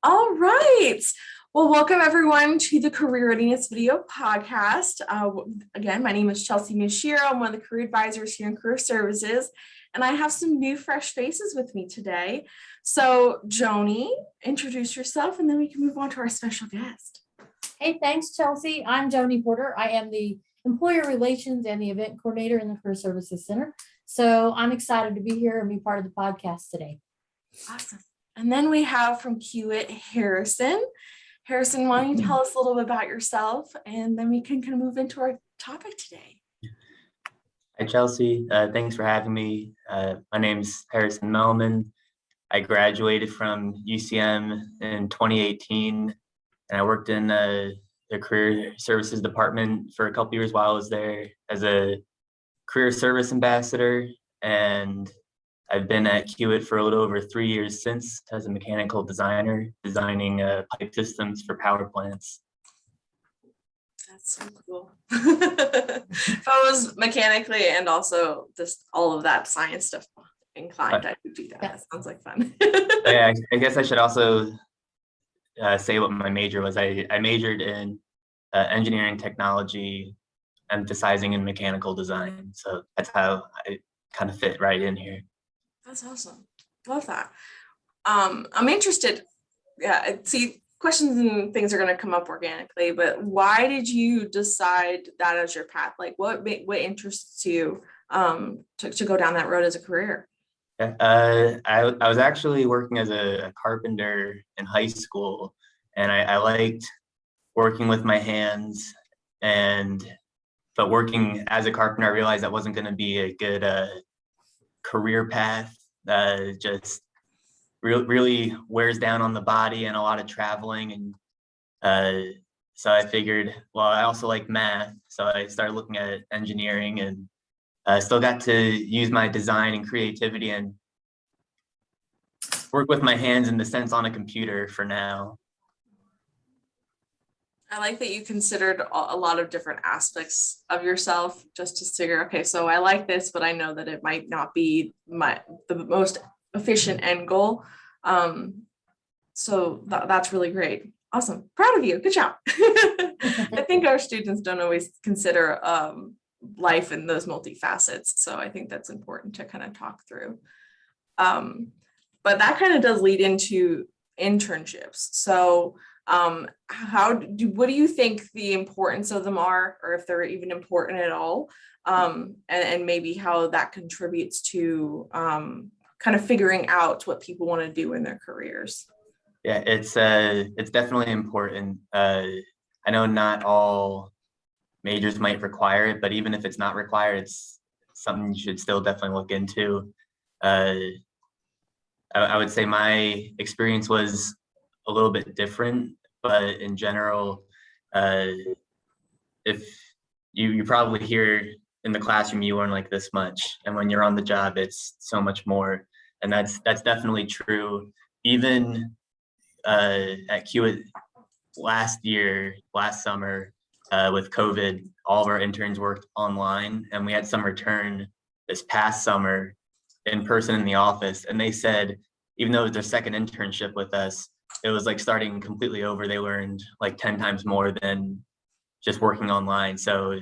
All right. Well, welcome everyone to the Career Readiness Video Podcast. Again, my name is Chelsea Mishiro. I'm one of the career advisors here in Career Services, and I have some new fresh faces with me today. So, Joni, introduce yourself, and then we can move on to our special guest. Hey, thanks, Chelsea. I'm Joni Porter. I am the Employer Relations and the Event Coordinator in the Career Services Center. So I'm excited to be here and be part of the podcast today. Awesome. And then we have from Kiewit, Harrison. Harrison, why don't you tell us a little bit about yourself, and then we can kind of move into our topic today. Hi, Chelsea. Thanks for having me. My name's Harrison Mehlman. I graduated from UCM in 2018, and I worked in the Career Services Department for a couple years while I was there as a Career Service Ambassador, and I've been at Kiewit for a little over 3 years since as a mechanical designer, designing pipe systems for power plants. That's so cool. If I was mechanically and also just all of that science stuff inclined, I would do that. That sounds like fun. Yeah, I guess I should also say what my major was. I majored in engineering technology, emphasizing in mechanical design. So that's how I kind of fit right in here. That's awesome. Love that. I'm interested. Yeah, see, questions and things are going to come up organically, but why did you decide that as your path? Like, what interests you to go down that road as a career? Yeah, I was actually working as a carpenter in high school, and I liked working with my hands. But working as a carpenter, I realized that wasn't going to be a good career path. Just really wears down on the body and a lot of traveling. And so I figured, well, I also like math. So I started looking at engineering, and still got to use my design and creativity and work with my hands in the sense on a computer for now. I like that you considered a lot of different aspects of yourself just to figure, okay, so I like this, but I know that it might not be the most efficient end goal. So that's really great. Awesome. Proud of you. Good job. I think our students don't always consider life in those multifacets. So I think that's important to kind of talk through. But that kind of does lead into internships. So what do you think the importance of them are, or if they're even important at all, and maybe how that contributes to kind of figuring out what people want to do in their careers? Yeah, it's definitely important. I know not all majors might require it, but even if it's not required, it's something you should still definitely look into. I would say my experience was a little bit different, but in general, if you probably hear in the classroom you learn like this much, and when you're on the job it's so much more, and that's definitely true. Even at Kiewit last summer with COVID, all of our interns worked online, and we had some return this past summer in person in the office, and they said even though it was their second internship with us, it was like starting completely over. They learned like 10 times more than just working online. So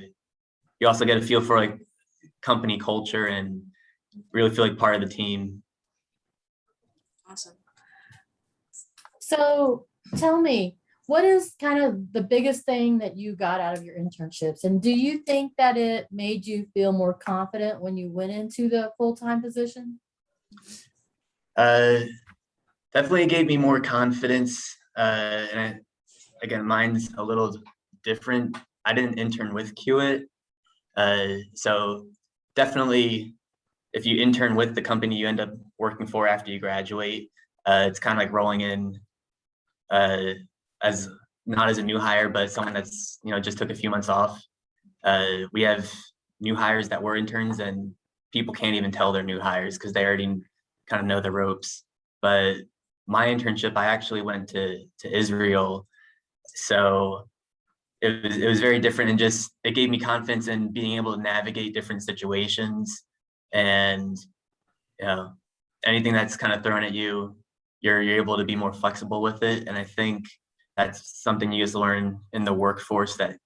you also get a feel for like company culture and really feel like part of the team. Awesome. So tell me, what is kind of the biggest thing that you got out of your internships? And do you think that it made you feel more confident when you went into the full-time position? Definitely gave me more confidence. Again, mine's a little different. I didn't intern with Kiewit. So definitely if you intern with the company you end up working for after you graduate, it's kind of like rolling in as not as a new hire, but someone that's, just took a few months off. We have new hires that were interns, and people can't even tell they're new hires because they already kind of know the ropes. But my internship, I actually went to Israel, so it was very different, and just it gave me confidence in being able to navigate different situations, and anything that's kind of thrown at you, you're able to be more flexible with it. And I think that's something you just learn in the workforce that,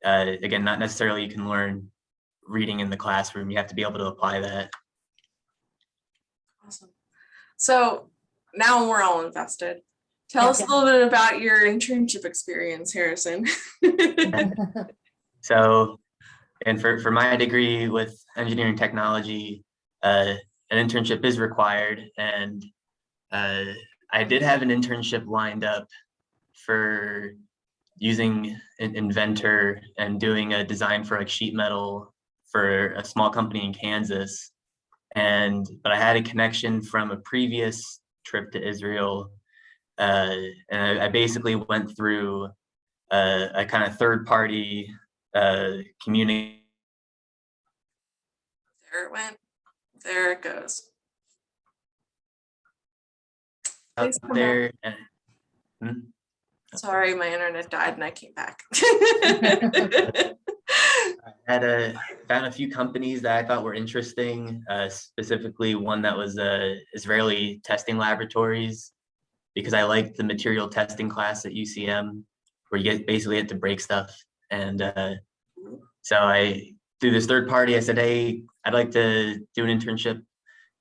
again, not necessarily you can learn reading in the classroom. You have to be able to apply that. Awesome. So now we're all invested. Tell us a little bit about your internship experience, Harrison. So, and for my degree with engineering technology, an internship is required. And I did have an internship lined up for using an Inventor and doing a design for like sheet metal for a small company in Kansas. But I had a connection from a previous trip to Israel. And I basically went through a kind of third-party community. There it went. There it goes. Out Please come there. Sorry, my internet died and I came back. I found a few companies that I thought were interesting, specifically one that was Israeli testing laboratories, because I liked the material testing class at UCM, where you basically get to break stuff. And so through this third party, I said, hey, I'd like to do an internship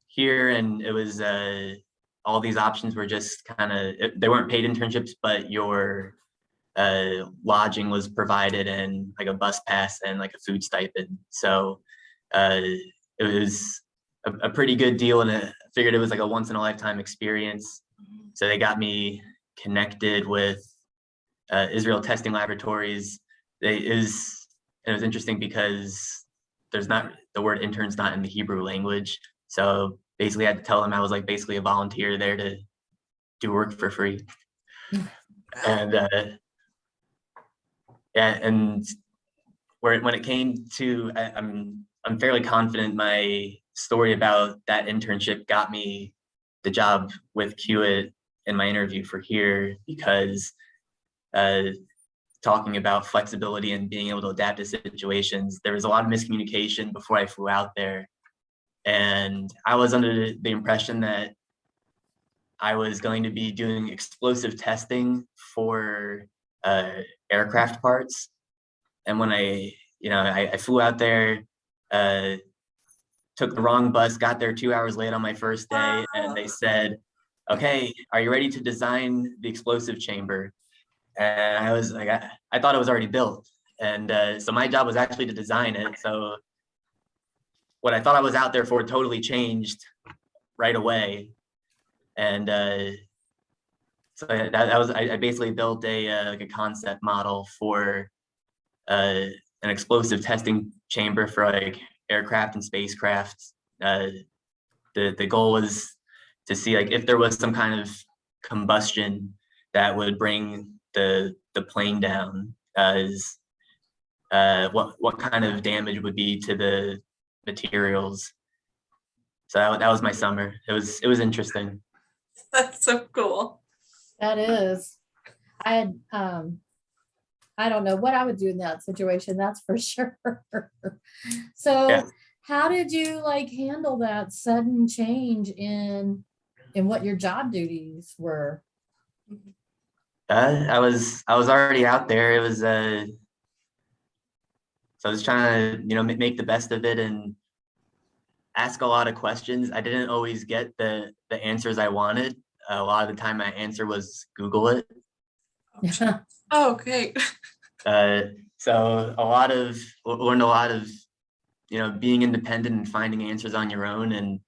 here. And it was all these options were just kind of, they weren't paid internships, but your lodging was provided and like a bus pass and like a food stipend. So it was a pretty good deal, and I figured it was like a once in a lifetime experience. So they got me connected with Israel testing laboratories. It was interesting because the word intern's not in the Hebrew language. So basically I had to tell them I was like basically a volunteer there to do work for free. And yeah, and when it came to, I'm fairly confident my story about that internship got me the job with Kiewit in my interview for here, because talking about flexibility and being able to adapt to situations, there was a lot of miscommunication before I flew out there. And I was under the impression that I was going to be doing explosive testing for aircraft parts. And when I flew out there, took the wrong bus, got there 2 hours late on my first day, and they said, okay, are you ready to design the explosive chamber? And I was like, I thought it was already built. And so my job was actually to design it. So what I thought I was out there for totally changed right away. And so I basically built like a concept model for an explosive testing chamber for like aircraft and spacecraft. The goal was to see like if there was some kind of combustion that would bring the plane down, as what kind of damage would be to the materials. So that was my summer. It was interesting. That's so cool. That is. I had I don't know what I would do in that situation, that's for sure. So Yeah. how did you like handle that sudden change in what your job duties were? I was already out there. It was so I was trying to make the best of it and ask a lot of questions. I didn't always get the answers I wanted. A lot of the time my answer was Google it. Oh, great. So learned a lot of being independent and finding answers on your own. And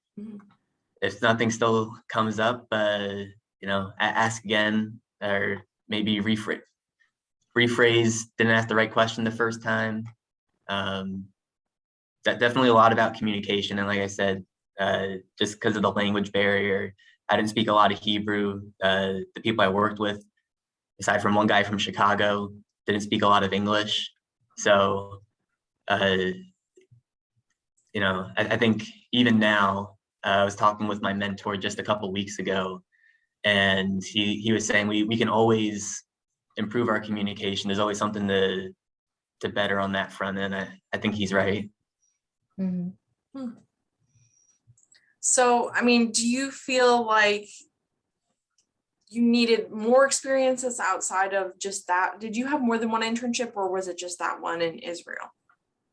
if nothing still comes up, ask again, or maybe rephrase. Didn't ask the right question the first time. That definitely a lot about communication. And like I said, just because of the language barrier, I didn't speak a lot of Hebrew. The people I worked with, aside from one guy from Chicago, didn't speak a lot of English. So, I think even now, I was talking with my mentor just a couple weeks ago, and he was saying we can always improve our communication. There's always something to better on that front, and I think he's right. Mm-hmm. So, I mean, do you feel like you needed more experiences outside of just that? Did you have more than one internship, or was it just that one in Israel?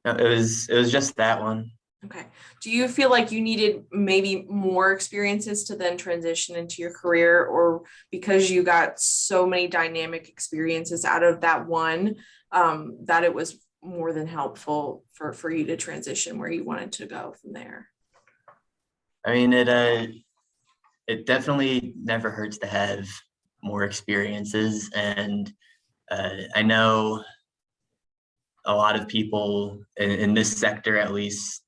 No, it was just that one. Okay. Do you feel like you needed maybe more experiences to then transition into your career, or because you got so many dynamic experiences out of that one, that it was more than helpful for you to transition where you wanted to go from there? I mean, it definitely never hurts to have more experiences, and I know a lot of people in this sector, at least,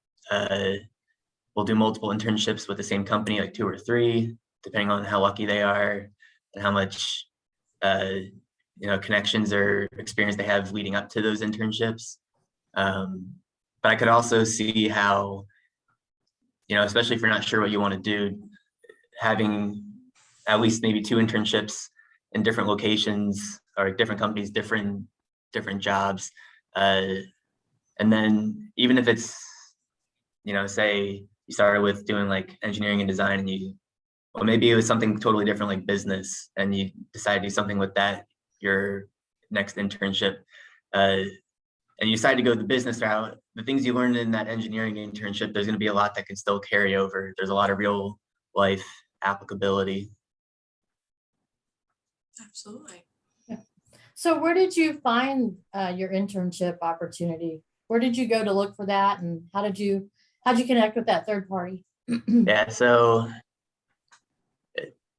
will do multiple internships with the same company, like 2 or 3, depending on how lucky they are and how much connections or experience they have leading up to those internships. But I could also see how, especially if you're not sure what you want to do, having at least maybe 2 internships in different locations or different companies, different jobs. And then even if it's, say you started with doing like engineering and design, and maybe it was something totally different like business, and you decide to do something with that, your next internship, and you decide to go the business route, the things you learned in that engineering internship, there's going to be a lot that can still carry over. There's a lot of real life applicability. Absolutely. Yeah. So where did you find your internship opportunity? Where did you go to look for that, and how'd you connect with that third party? Yeah, so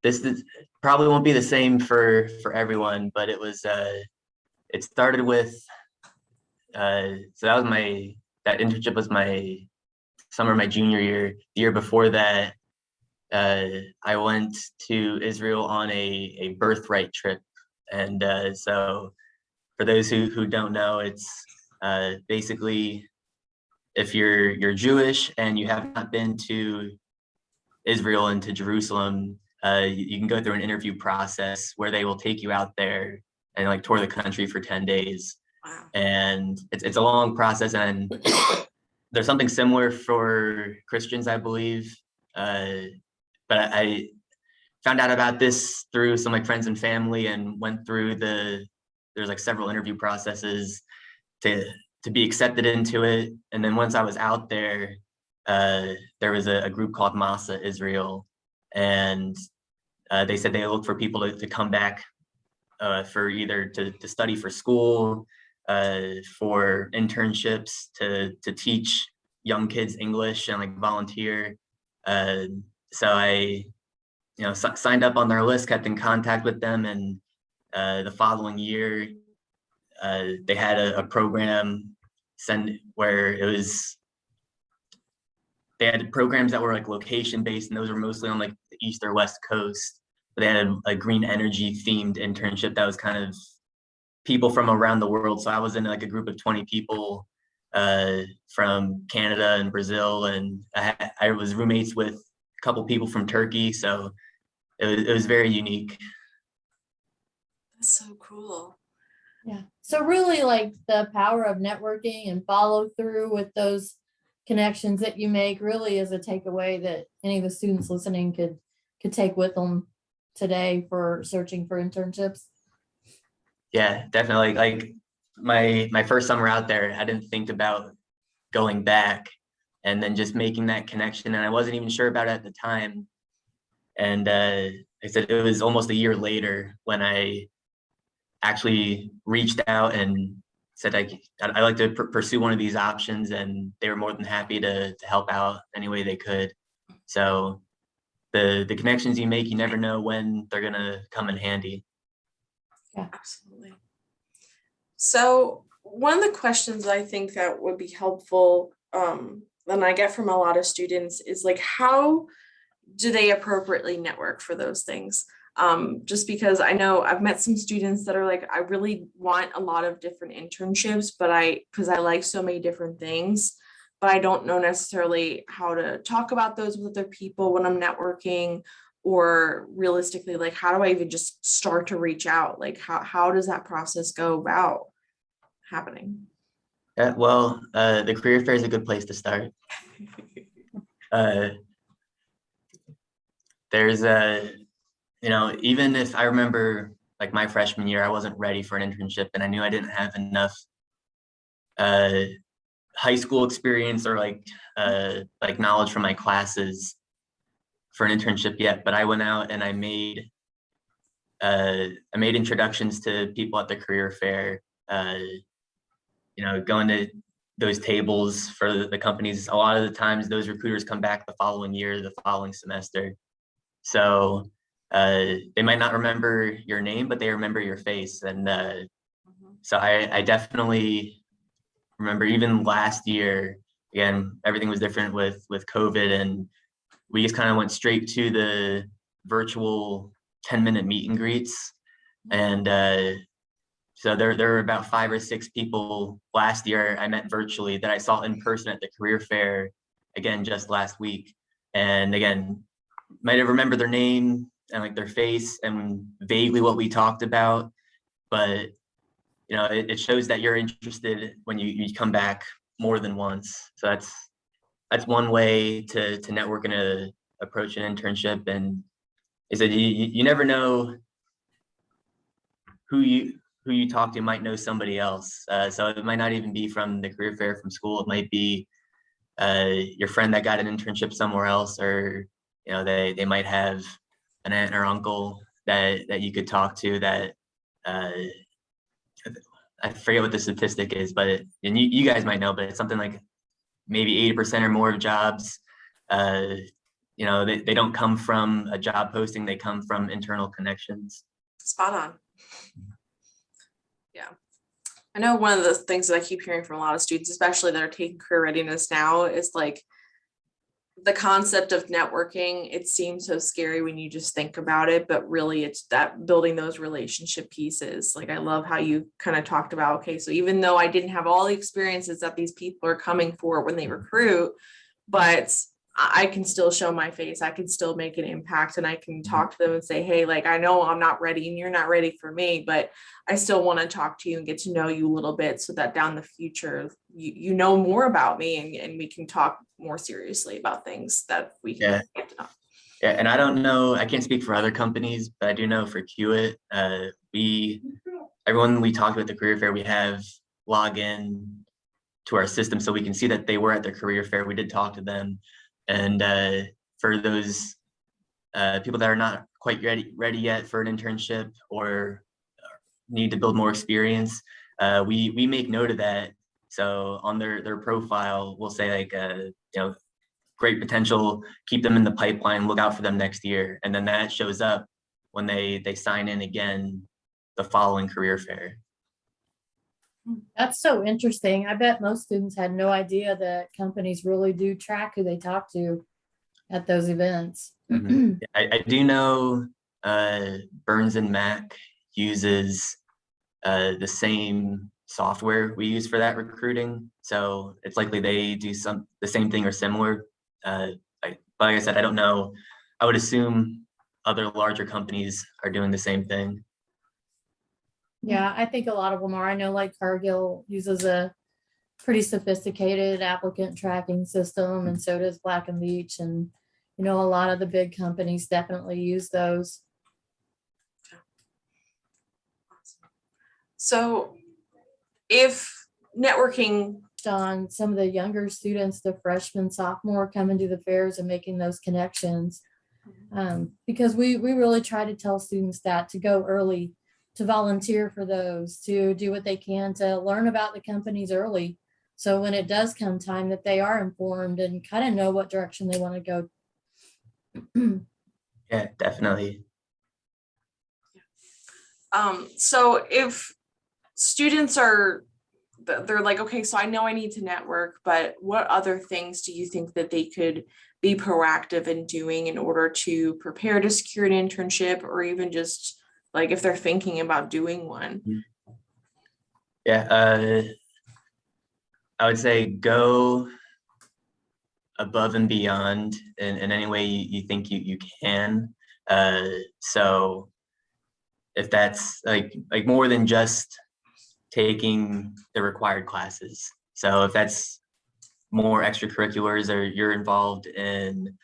this probably won't be the same for everyone, but it started with so that internship was my summer of my junior year. The year before that, I went to Israel on a birthright trip, and so for those who don't know, it's basically if you're Jewish and you have not been to Israel and to Jerusalem, you can go through an interview process where they will take you out there and like tour the country for 10 days. Wow. And it's a long process, and there's something similar for Christians, I believe. But I found out about this through some like friends and family, and went through there's like several interview processes to be accepted into it. And then once I was out there, there was a group called Masa Israel, and they said they look for people to come back for either to study for school, for internships, to teach young kids English and like volunteer. So I, signed up on their list, kept in contact with them, and the following year, they had a program where they had programs that were like location based, and those were mostly on like the East or West Coast. But they had a green energy themed internship that was kind of people from around the world. So I was in like a group of 20 people from Canada and Brazil, and I was roommates with a couple people from Turkey. So it was very unique. That's so cool. Yeah. So really, like, the power of networking and follow through with those connections that you make really is a takeaway that any of the students listening could take with them today for searching for internships. Yeah, definitely. Like my first summer out there, I didn't think about going back, and then just making that connection, and I wasn't even sure about it at the time. And I said it was almost a year later when I actually reached out and said I'd like to pursue one of these options, and they were more than happy to help out any way they could. So the connections you make, you never know when they're gonna come in handy. Yeah, absolutely. So one of the questions I think that would be helpful, and I get from a lot of students, is like, how do they appropriately network for those things? Just because I know I've met some students that are like, I really want a lot of different internships, because I like so many different things, but I don't know necessarily how to talk about those with other people when I'm networking, or realistically, like, how do I even just start to reach out? Like, how does that process go about happening? Well, the career fair is a good place to start. There's even if I remember like my freshman year, I wasn't ready for an internship and I knew I didn't have enough uh, high school experience or like knowledge from my classes for an internship yet, but I went out and I made introductions to people at the career fair, going to those tables for the companies. A lot of the times those recruiters come back the following year, the following semester. So they might not remember your name, but they remember your face. And so I definitely remember even last year, again, everything was different with COVID, and we just kind of went straight to the virtual 10-minute meet and greets. And so there were about 5 or 6 people last year I met virtually that I saw in person at the career fair, again, just last week. And again, might have remembered their name and like their face and vaguely what we talked about, but it shows that you're interested when you come back more than once. So that's one way to network and approach an internship. And is that you never know who you talk to might know somebody else. So it might not even be from the career fair from school. It might be your friend that got an internship somewhere else, or they might have an aunt or uncle that you could talk to that I forget what the statistic is, but and you guys might know, but it's something like maybe 80% or more of jobs, they don't come from a job posting, they come from internal connections. Spot on. Yeah. I know one of the things that I keep hearing from a lot of students, especially that are taking career readiness now, is like the concept of networking. It seems so scary when you just think about it, but really it's that building those relationship pieces. Like, I love how you kind of talked about, okay, so even though I didn't have all the experiences that these people are coming for when they recruit, but I can still show my face, I can still make an impact, and I can talk to them and say, hey, like, I know I'm not ready and you're not ready for me, but I still want to talk to you and get to know you a little bit so that down the future, you know more about me and we can talk more seriously about things that we can get to know. Yeah, and I don't know, I can't speak for other companies, but I do know for Kiewit, everyone we talked to at the career fair, we have login to our system so we can see that they were at the career fair. We did talk to them. And for those people that are not quite ready yet for an internship or need to build more experience, we make note of that. So on their profile, we'll say like, great potential, keep them in the pipeline, look out for them next year. And then that shows up when they sign in again the following career fair. That's so interesting. I bet most students had no idea that companies really do track who they talk to at those events. Mm-hmm. I do know Burns and Mac uses the same software we use for that recruiting. So it's likely they do the same thing or similar. But like I said, I don't know. I would assume other larger companies are doing the same thing. Yeah, I think a lot of them are. I know like Cargill uses a pretty sophisticated applicant tracking system, and so does Black and Veatch. And, a lot of the big companies definitely use those. So if networking, John, some of the younger students, the freshmen, sophomore, coming to the fairs and making those connections. Because we really try to tell students that to go early, to volunteer for those, to do what they can to learn about the companies early. So when it does come time that they are informed and kind of know what direction they want to go. Yeah, definitely. so if students they're like, okay, so I know I need to network, but what other things do you think that they could be proactive in doing in order to prepare to secure an internship, or even just like if they're thinking about doing one? Yeah, I would say go above and beyond in any way you think you can. So if that's like more than just taking the required classes. So if that's more extracurriculars, or you're involved in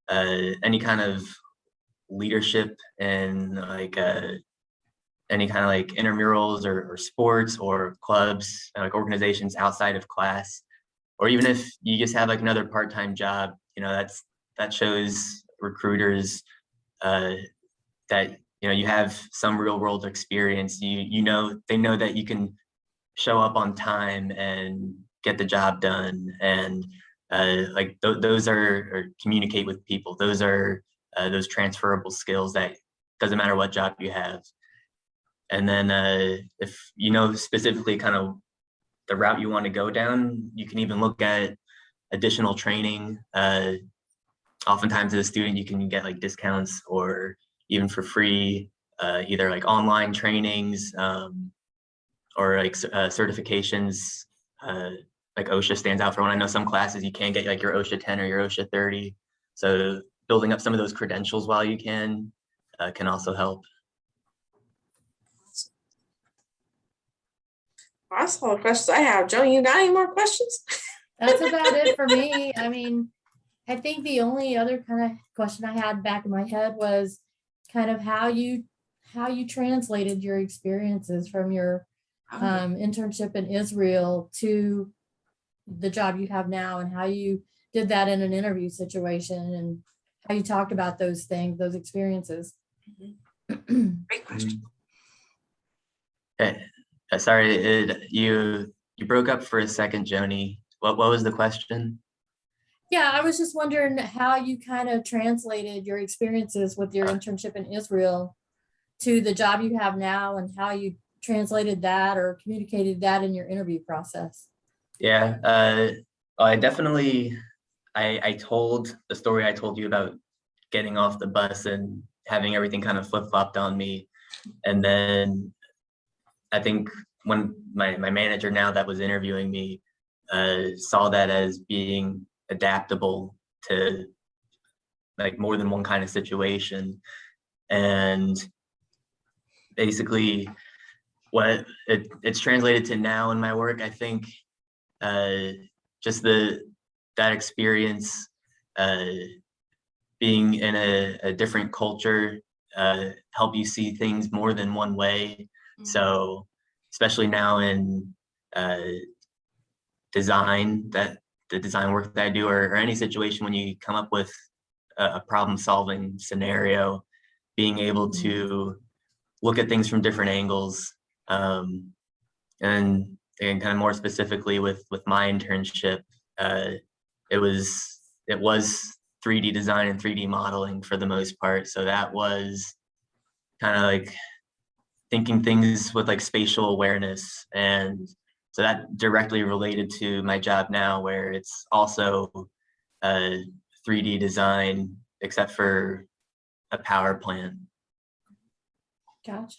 any kind of leadership and like any kind of like intramurals or sports or clubs, like organizations outside of class, or even if you just have like another part-time job, that shows recruiters that you have some real world experience. They know that you can show up on time and get the job done, and those are, or communicate with people. Those are those transferable skills that doesn't matter what job you have. And then if specifically kind of the route you want to go down, you can even look at additional training. Oftentimes as a student, you can get like discounts or even for free, either like online trainings or like certifications. Like OSHA stands out for one. I know some classes you can get like your OSHA 10 or your OSHA 30. So building up some of those credentials while you can also help. That's all the questions I have. Joni, you got any more questions? That's about it for me. I mean, I think the only other kind of question I had back in my head was kind of how you translated your experiences from your internship in Israel to the job you have now, and how you did that in an interview situation, and how you talked about those things, those experiences. Great question. Sorry, you broke up for a second, Joni. What was the question? Yeah, I was just wondering how you kind of translated your experiences with your internship in Israel to the job you have now, and how you translated that or communicated that in your interview process. Yeah, I definitely, I told the story I told you about getting off the bus and having everything kind of flip-flopped on me. And then I think when my manager now that was interviewing me saw that as being adaptable to like more than one kind of situation. And basically what it's translated to now in my work, I think just that experience, being in a different culture, help you see things more than one way. Mm-hmm. So especially now in design, that the design work that I do, or any situation when you come up with a problem solving scenario, being able to look at things from different angles. And kind of more specifically with my internship, it was 3D design and 3D modeling for the most part. So that was kind of like thinking things with like spatial awareness. And so that directly related to my job now, where it's also 3D design, except for a power plant. Gotcha.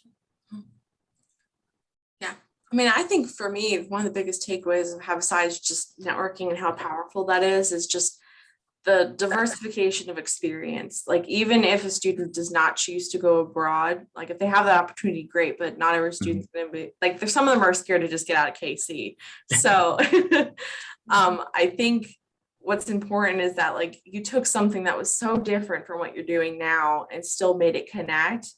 Yeah. I mean, I think for me, one of the biggest takeaways of how, besides just networking and how powerful that is just the diversification of experience. Like, even if a student does not choose to go abroad, like if they have that opportunity, great, but not every student's going to be like, there's some of them are scared to just get out of KC. So I think what's important is that like you took something that was so different from what you're doing now and still made it connect.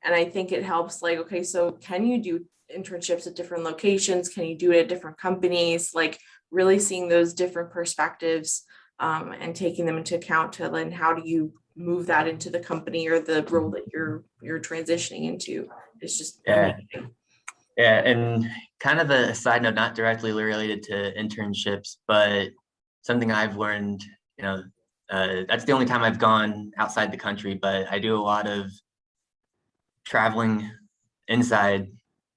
And I think it helps, like, okay, so can you do internships at different locations? Can you do it at different companies? Like really seeing those different perspectives and taking them into account to then how do you move that into the company or the role that you're transitioning into. It's just amazing. Yeah, and kind of a side note, not directly related to internships, but something I've learned, that's the only time I've gone outside the country, but I do a lot of traveling inside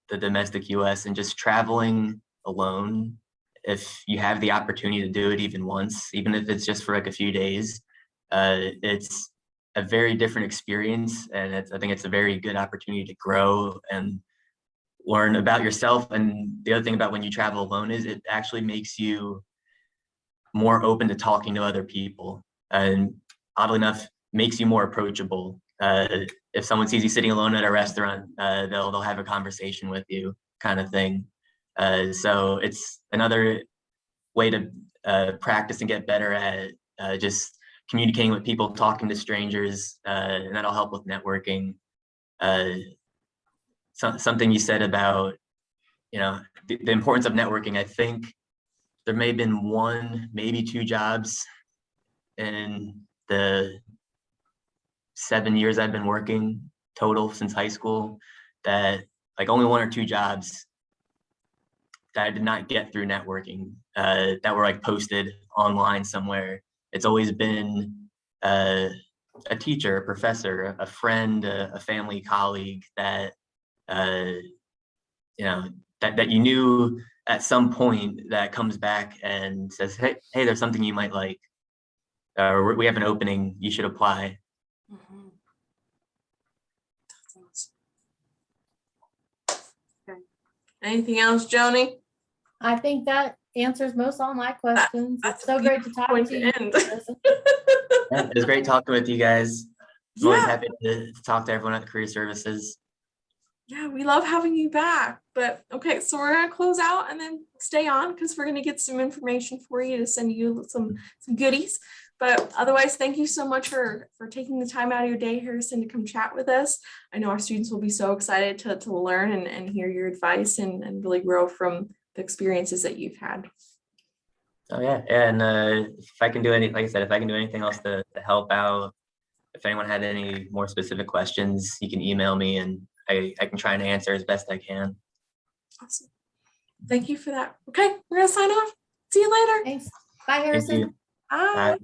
the domestic US, and just traveling alone. If you have the opportunity to do it even once, even if it's just for like a few days, it's a very different experience. And I think it's a very good opportunity to grow and learn about yourself. And the other thing about when you travel alone is it actually makes you more open to talking to other people, and oddly enough, makes you more approachable. If someone sees you sitting alone at a restaurant, they'll have a conversation with you, kind of thing. So it's another way to practice and get better at just communicating with people, talking to strangers, and that'll help with networking. Something you said about, the importance of networking. I think there may have been one, maybe two jobs in the 7 years I've been working total since high school, that like only one or two jobs that I did not get through networking, that were like posted online somewhere. It's always been a teacher, a professor, a friend, a family colleague that that you knew at some point that comes back and says, hey, there's something you might like, or we have an opening, you should apply. Mhm. That's awesome. Okay. Anything else, Joni? I think that answers most all my questions. That's It's so a great to talk point to you. end. Yeah, it was great talking with you guys. I'm always Yeah. happy to talk to everyone at Career Services. Yeah, we love having you back. But okay, so we're gonna close out and then stay on because we're gonna get some information for you to send you some goodies. But otherwise, thank you so much for taking the time out of your day, Harrison, to come chat with us. I know our students will be so excited to learn and hear your advice and really grow from the experiences that you've had. Oh yeah, and if I can do any, like I said, if I can do anything else to help out, if anyone had any more specific questions, you can email me and I can try and answer as best I can. Awesome. Thank you for that. Okay, we're gonna sign off. See you later. Thanks. Bye, Thank Harrison. you. Bye. Bye.